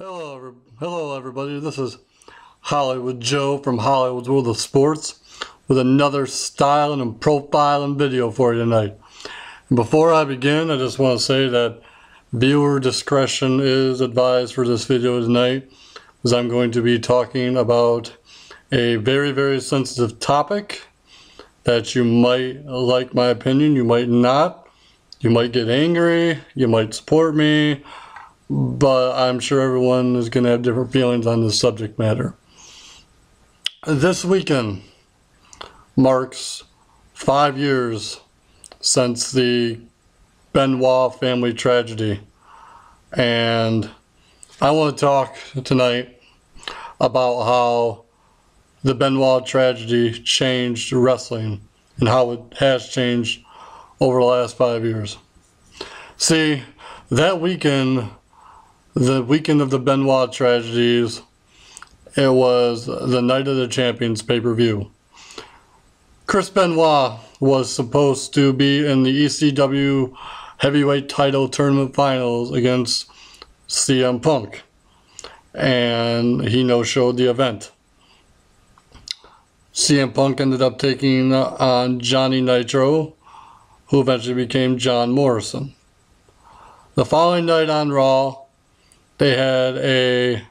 Hello everybody, this is Hollywood Joe from Hollywood's World of Sports with another styling and profiling video for you tonight. And before I begin, I just want to say that viewer discretion is advised for this video tonight, as I'm going to be talking about a very sensitive topic that you might like my opinion, you might not, you might get angry, you might support me, but I'm sure everyone is going to have different feelings on this subject matter. This weekend marks 5 years since the Benoit family tragedy, and I want to talk tonight about how the Benoit tragedy changed wrestling and how it has changed over the last 5 years. See, that weekend, the weekend of the Benoit tragedies, it was the Night of the Champions pay-per-view. Chris Benoit was supposed to be in the ECW heavyweight title tournament finals against CM Punk, and he no-showed the event. CM Punk ended up taking on Johnny Nitro, who eventually became John Morrison. The following night on Raw, they had a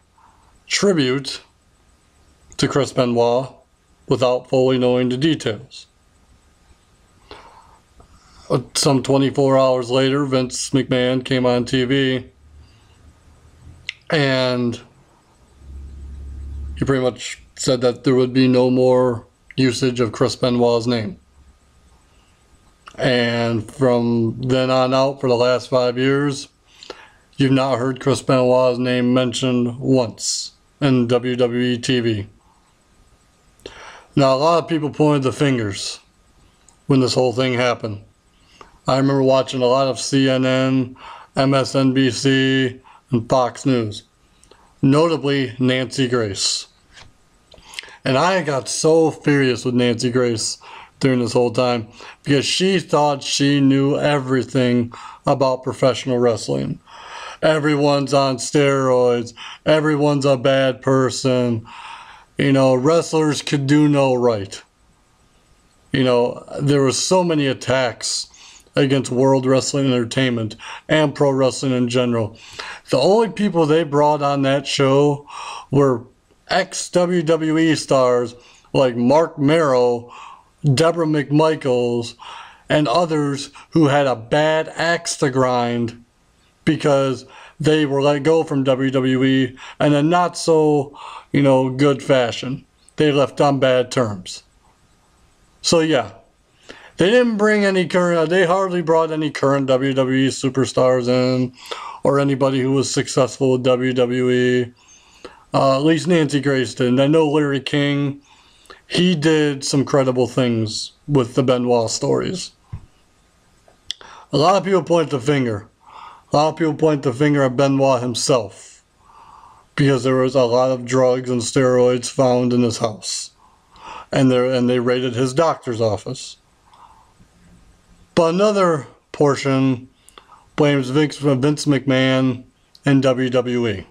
tribute to Chris Benoit without fully knowing the details. Some 24 hours later, Vince McMahon came on TV and he pretty much said that there would be no more usage of Chris Benoit's name. And from then on out, for the last 5 years, you've not heard Chris Benoit's name mentioned once in WWE TV. Now, a lot of people pointed the fingers when this whole thing happened. I remember watching a lot of CNN, MSNBC, and Fox News. Notably, Nancy Grace. And I got so furious with Nancy Grace during this whole time because she thought she knew everything about professional wrestling. Everyone's on steroids. Everyone's a bad person. You know, wrestlers could do no right. You know, there were so many attacks against World Wrestling Entertainment and pro wrestling in general. The only people they brought on that show were ex-WWE stars like Mark Merrow, Deborah McMichaels, and others who had a bad axe to grind because they were let go from WWE in a not so, good fashion. They left on bad terms. So yeah, they didn't bring any they hardly brought any current WWE superstars in, or anybody who was successful with WWE. At least Nancy Grace did. And I know Larry King, he did some credible things with the Benoit stories. A lot of people point the finger. A lot of people point the finger at Benoit himself because there was a lot of drugs and steroids found in his house. And they raided his doctor's office. But another portion blames Vince McMahon and WWE.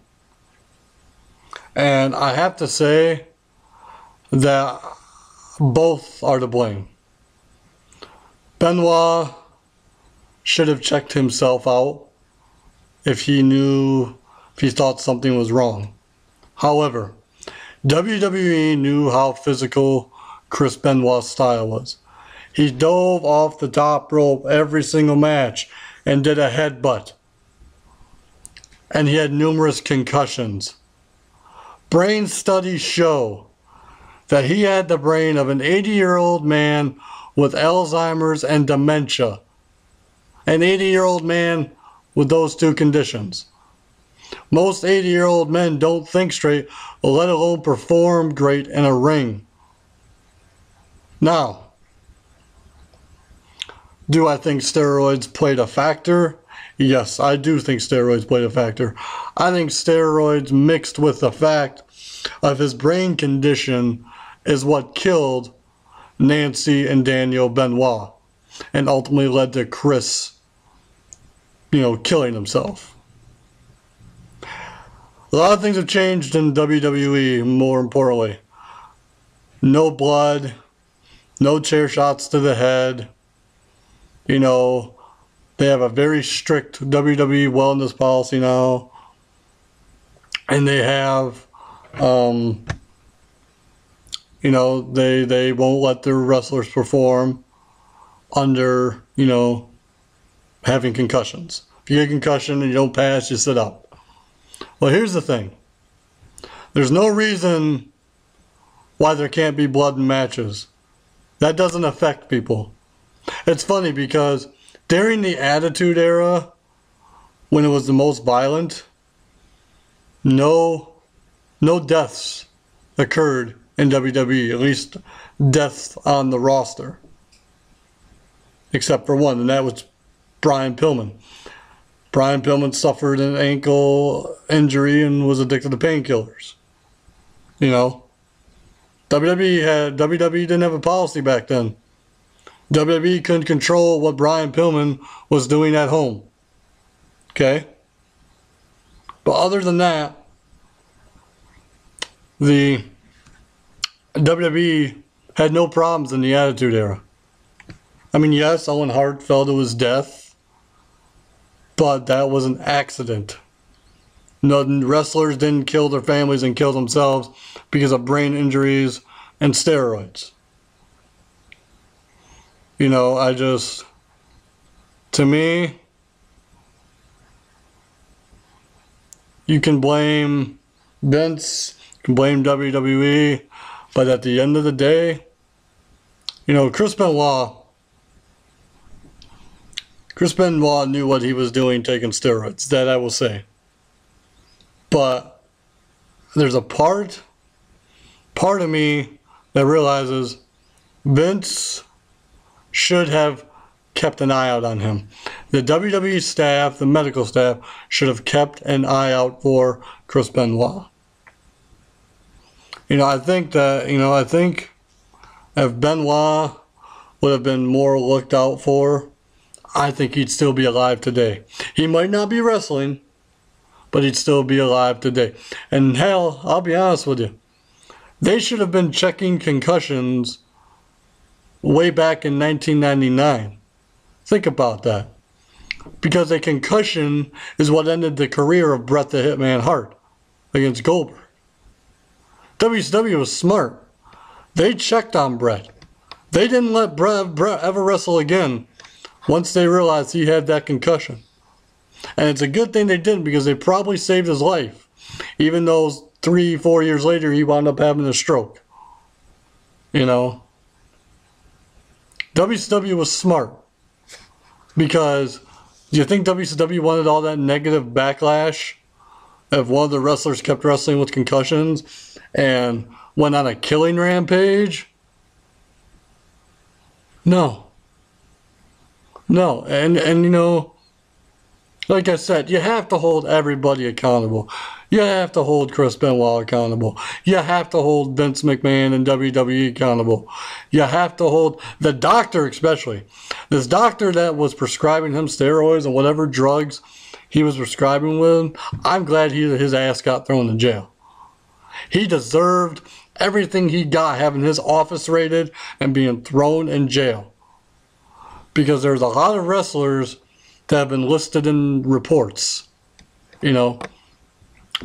And I have to say that both are to blame. Benoit should have checked himself out if he thought something was wrong. However, WWE knew how physical Chris Benoit's style was. He dove off the top rope every single match and did a headbutt. And he had numerous concussions. Brain studies show that he had the brain of an 80-year-old man with Alzheimer's and dementia. An 80-year-old man with those two conditions. Most 80-year-old men don't think straight, let alone perform great in a ring. Now, do I think steroids played a factor? Yes, I do think steroids played a factor. I think steroids mixed with the fact of his brain condition is what killed Nancy and Daniel Benoit and ultimately led to Chris, killing himself. A lot of things have changed in WWE, more importantly. No blood, no chair shots to the head. You know, they have a very strict WWE wellness policy now. And they have, you know, they won't let their wrestlers perform under, you know, having concussions. If you get a concussion and you don't pass, you sit up. Well, here's the thing. There's no reason why there can't be blood in matches. That doesn't affect people. It's funny because during the Attitude Era, when it was the most violent, no deaths occurred in WWE, at least deaths on the roster. Except for one, and that was Brian Pillman. Brian Pillman suffered an ankle injury and was addicted to painkillers. You know, WWE didn't have a policy back then. WWE couldn't control what Brian Pillman was doing at home. Okay? But other than that, the WWE had no problems in the Attitude Era. I mean, yes, Owen Hart fell to his death, but that was an accident. No, wrestlers didn't kill their families and kill themselves because of brain injuries and steroids. You know, to me, you can blame Vince, you can blame WWE, but at the end of the day, you know, Chris Benoit knew what he was doing taking steroids, that I will say. But there's a part of me that realizes Vince should have kept an eye out on him. The WWE staff, the medical staff, should have kept an eye out for Chris Benoit. You know, I think if Benoit would have been more looked out for, I think he'd still be alive today. He might not be wrestling, but he'd still be alive today. And hell, I'll be honest with you, they should have been checking concussions way back in 1999. Think about that. Because a concussion is what ended the career of Bret the Hitman Hart against Goldberg. WCW was smart. They checked on Bret. They didn't let Bret ever wrestle again once they realized he had that concussion. And it's a good thing they didn't, because they probably saved his life. Even though 3-4 years later he wound up having a stroke. You know. WCW was smart. Because do you think WCW wanted all that negative backlash if one of the wrestlers kept wrestling with concussions and went on a killing rampage? No. No. And you know, like I said, you have to hold everybody accountable. You have to hold Chris Benoit accountable. You have to hold Vince McMahon and WWE accountable. You have to hold the doctor, especially. This doctor that was prescribing him steroids and whatever drugs he was prescribing with, I'm glad his ass got thrown in jail. He deserved everything he got, having his office raided and being thrown in jail. Because there's a lot of wrestlers that have been listed in reports. You know,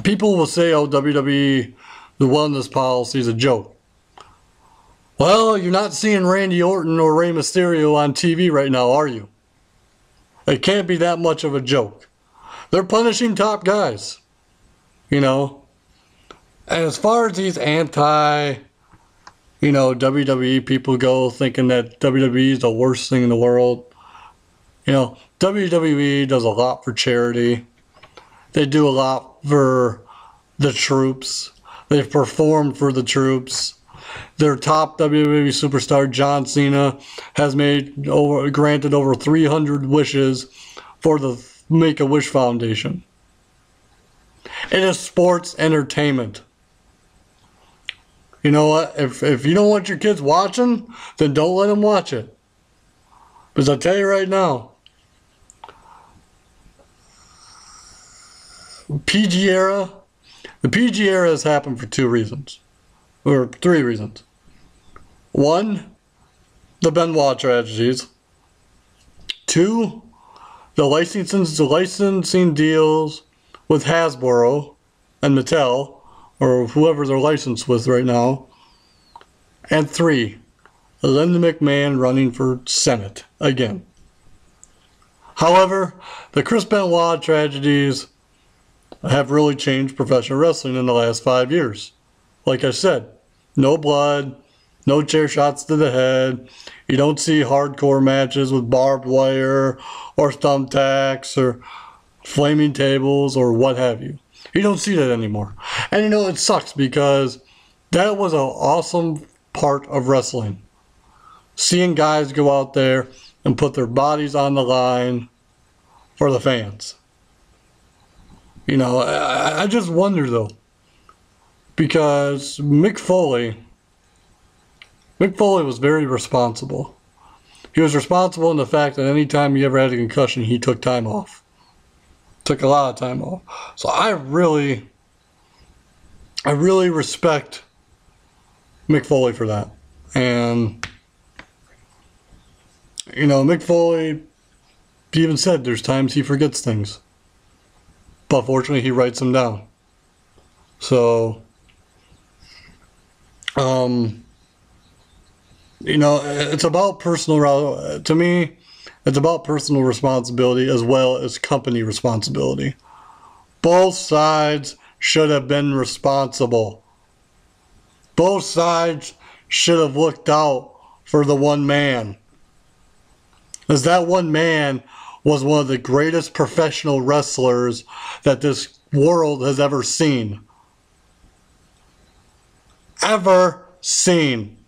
people will say, oh, WWE, the wellness policy is a joke. Well, you're not seeing Randy Orton or Rey Mysterio on TV right now, are you? It can't be that much of a joke. They're punishing top guys. You know. And as far as these WWE people go, thinking that WWE is the worst thing in the world, you know, WWE does a lot for charity. They do a lot for the troops. They've performed for the troops. Their top WWE superstar, John Cena, has granted over 300 wishes for the Make-A-Wish Foundation. It is sports entertainment. You know what? If you don't want your kids watching, then don't let them watch it. Because I'll tell you right now, PG era The PG era has happened for 2 reasons, or 3 reasons. 1, the Benoit tragedies. 2, the licensing deals with Hasbro and Mattel, or whoever they're licensed with right now. And 3, Linda McMahon running for Senate again. However, the Chris Benoit tragedies have really changed professional wrestling in the last 5 years. Like I said, no blood, no chair shots to the head. You don't see hardcore matches with barbed wire or thumbtacks or flaming tables or what have you. You don't see that anymore. And you know, it sucks because that was an awesome part of wrestling. Seeing guys go out there and put their bodies on the line for the fans. You know, I just wonder though, because Mick Foley was very responsible. He was responsible in the fact that anytime he ever had a concussion, he took time off. Took a lot of time off. So I really respect Mick Foley for that. And, you know, Mick Foley even said there's times he forgets things. But fortunately, he writes them down. So, you know, it's about personal, to me, it's about personal responsibility as well as company responsibility. Both sides should have been responsible. Both sides should have looked out for the one man. As that one man was one of the greatest professional wrestlers that this world has ever seen. Ever seen.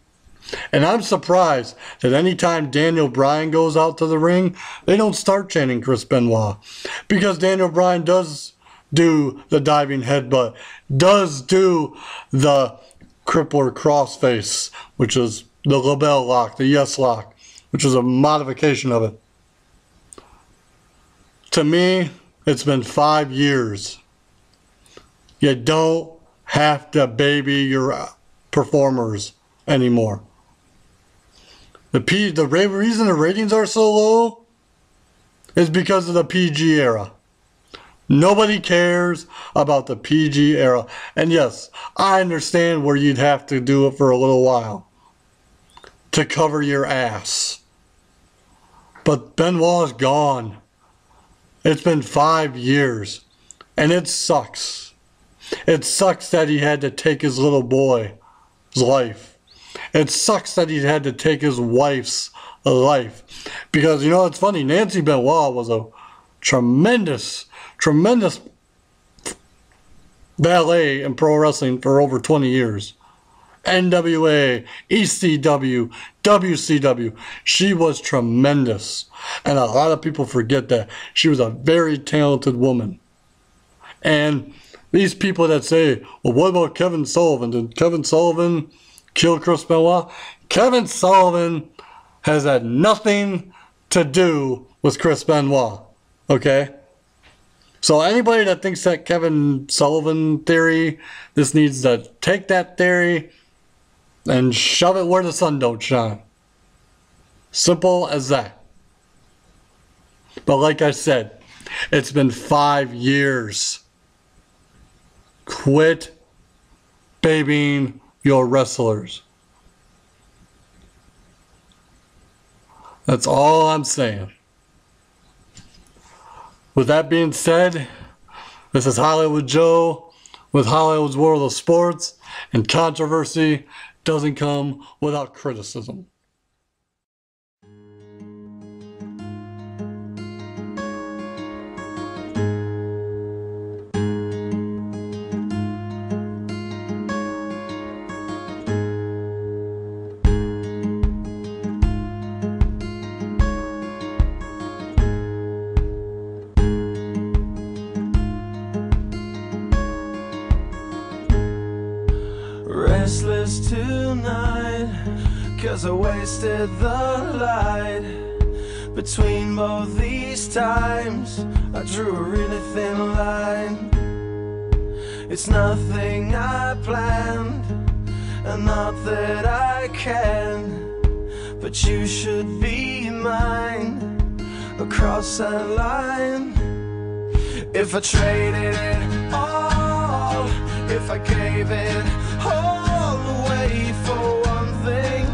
And I'm surprised that anytime Daniel Bryan goes out to the ring, they don't start chanting Chris Benoit. Because Daniel Bryan does do the diving headbutt, does do the crippler crossface, which is the label lock, the yes lock, which is a modification of it. To me, it's been 5 years. You don't have to baby your performers anymore. The reason the ratings are so low is because of the PG era. Nobody cares about the PG era. And yes, I understand where you'd have to do it for a little while to cover your ass. But Benoit's gone. It's been 5 years. And it sucks. It sucks that he had to take his little boy's life. It sucks that he had to take his wife's life. Because, you know, it's funny, Nancy Benoit was a tremendous ballet in pro wrestling for over 20 years. NWA, ECW, WCW. She was tremendous. And a lot of people forget that. She was a very talented woman. And these people that say, well, what about Kevin Sullivan? Did Kevin Sullivan kill Chris Benoit? Kevin Sullivan has had nothing to do with Chris Benoit. Okay? So anybody that thinks that Kevin Sullivan theory, this needs to take that theory and shove it where the sun don't shine. Simple as that. But like I said, it's been 5 years. Quit babying your wrestlers. That's all I'm saying. With that being said, this is Hollywood Joe with Hollywood's World of Sports, and controversy doesn't come without criticism. Restless tonight, 'cause I wasted the light. Between both these times, I drew a really thin line. It's nothing I planned, and not that I can, but you should be mine across that line. If I traded it all, if I gave it all away for one thing,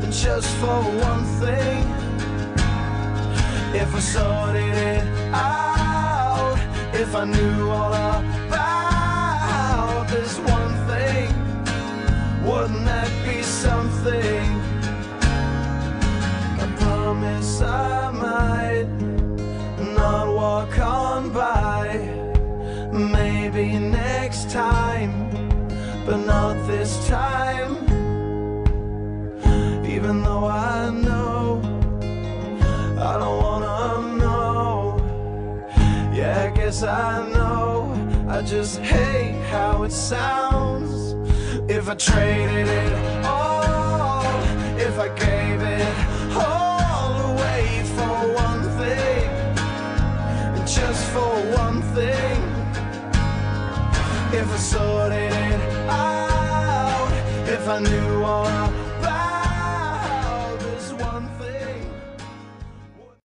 and just for one thing, if I sorted it out, if I knew all about this one thing, wouldn't that be something? I promise I might not walk on by, maybe next time, but not this time. Even though I know I don't wanna know, yeah, I guess I know, I just hate how it sounds. If I traded it all, if I gave it all away for one thing, just for one thing, if I sorted it out, if I knew all